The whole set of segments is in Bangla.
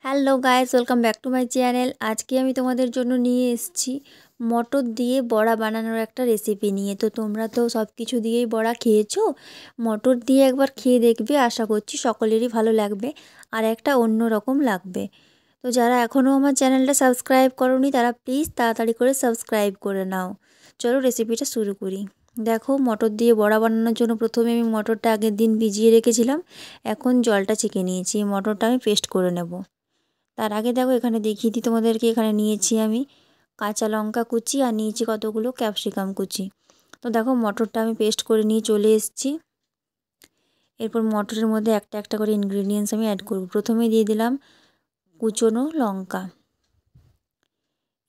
Hello guys, welcome back to my channel. আজকে আমি তোমাদের জন্য নিয়ে এসেছি মটর দিয়ে বড়া বানানোর একটা রেসিপি নিয়ে। তো তোমরা তো সব কিছু দিয়েই বড়া খেয়েছো, মটর দিয়ে একবার খেয়ে দেখবে, আশা করছি সকলেরই ভালো লাগবে আর একটা অন্য রকম লাগবে। তো যারা এখনও আমার চ্যানেলটা সাবস্ক্রাইব করোনি তারা প্লিজ তাড়াতাড়ি করে সাবস্ক্রাইব করে নাও। চলো রেসিপিটা শুরু করি। দেখো, মটর দিয়ে বড়া বানানোর জন্য প্রথমে আমি মটরটা আগের দিন ভিজিয়ে রেখেছিলাম। এখন জলটা ছেঁকে নিয়েছি, মটরটা আমি পেস্ট করে নেব। তার আগে দেখো, এখানে দেখিয়ে দিই তোমাদেরকে, এখানে নিয়েছি আমি কাঁচা লঙ্কা কুচি আর নিয়েছি কতগুলো ক্যাপসিকাম কুচি। তো দেখো, মটরটা আমি পেস্ট করে নিয়ে চলে এসেছি। এরপর মটরের মধ্যে একটা একটা করে ইনগ্রিডিয়েন্টস আমি অ্যাড করব। প্রথমে দিয়ে দিলাম কুচনো লঙ্কা।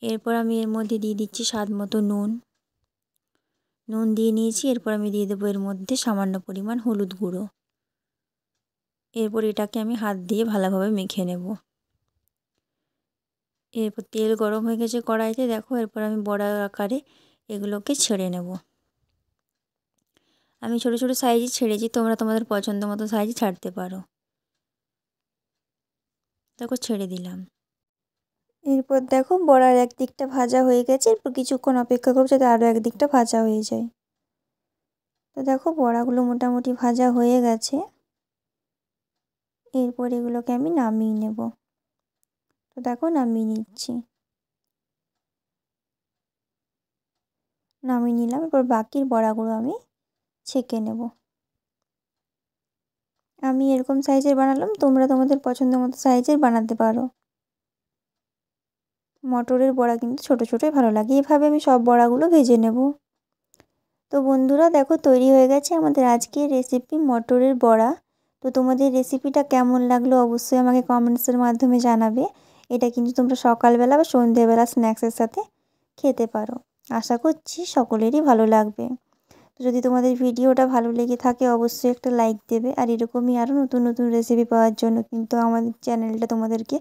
এরপর আমি এর মধ্যে দিয়ে দিচ্ছি স্বাদ মতো নুন দিয়ে নিয়েছি। এরপর আমি দিয়ে দেবো এর মধ্যে সামান্য পরিমাণ হলুদ গুঁড়ো। এরপর এটাকে আমি হাত দিয়ে ভালোভাবে মেখে নেব। এরপর তেল গরম হয়ে গেছে কড়াইতে, দেখো এরপর আমি বড়া আকারে এগুলোকে ছেড়ে নেব। আমি ছোট ছোট সাইজে ছেড়েছি, তোমরা তোমাদের পছন্দ মতো সাইজে ছাড়তে পারো। দেখো ছেড়ে দিলাম। এরপর দেখো বড়ার একদিকটা ভাজা হয়ে গেছে, এরপর কিছুক্ষণ অপেক্ষা করবো যাতে আরও একদিকটা ভাজা হয়ে যায়। তো দেখো বড়াগুলো মোটামুটি ভাজা হয়ে গেছে। এরপর এগুলোকে আমি নামিয়ে নেব। তো দেখো নামিয়ে নিচ্ছি, নামিয়ে নিলাম। এরপর বাকির বড়াগুলো আমি ছেঁকে নেব। আমি এরকম সাইজের বানালাম, তোমরা তোমাদের পছন্দ মতো সাইজের বানাতে পারো। মটরের বড়া কিন্তু ছোটো ছোটোই ভালো লাগে। এভাবে আমি সব বড়াগুলো ভেজে নেব। তো বন্ধুরা দেখো, তৈরি হয়ে গেছে আমাদের আজকের রেসিপি মটরের বড়া। তো তোমাদের রেসিপিটা কেমন লাগলো অবশ্যই আমাকে কমেন্টসের মাধ্যমে জানাবে। এটা কিন্তু তোমরা সকালবেলা বা সন্ধ্যেবেলা স্ন্যাক্সের সাথে খেতে পারো। আশা করছি সকলেরই ভালো লাগবে। তো যদি তোমাদের ভিডিওটা ভালো লেগে থাকে অবশ্যই একটা লাইক দেবে। আর এরকমই আরও নতুন নতুন রেসিপি পাওয়ার জন্য কিন্তু আমাদের চ্যানেলটা তোমাদেরকে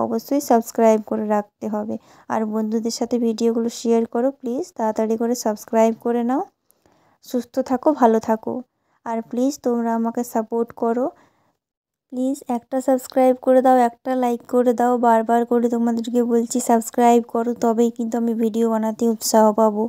অবশ্যই সাবস্ক্রাইব করে রাখতে হবে। আর বন্ধুদের সাথে ভিডিওগুলো শেয়ার করো প্লিজ, তাড়াতাড়ি করে সাবস্ক্রাইব করে নাও। সুস্থ থাকো, ভালো থাকো। আর প্লিজ তোমরা আমাকে সাপোর্ট করো। প্লিজ একটা সাবস্ক্রাইব করে দাও, একটা লাইক করে দাও। বারবার করে তোমাদেরকে বলছি সাবস্ক্রাইব করো, তবেই কিন্তু আমি ভিডিও বানাতে উৎসাহ পাবো।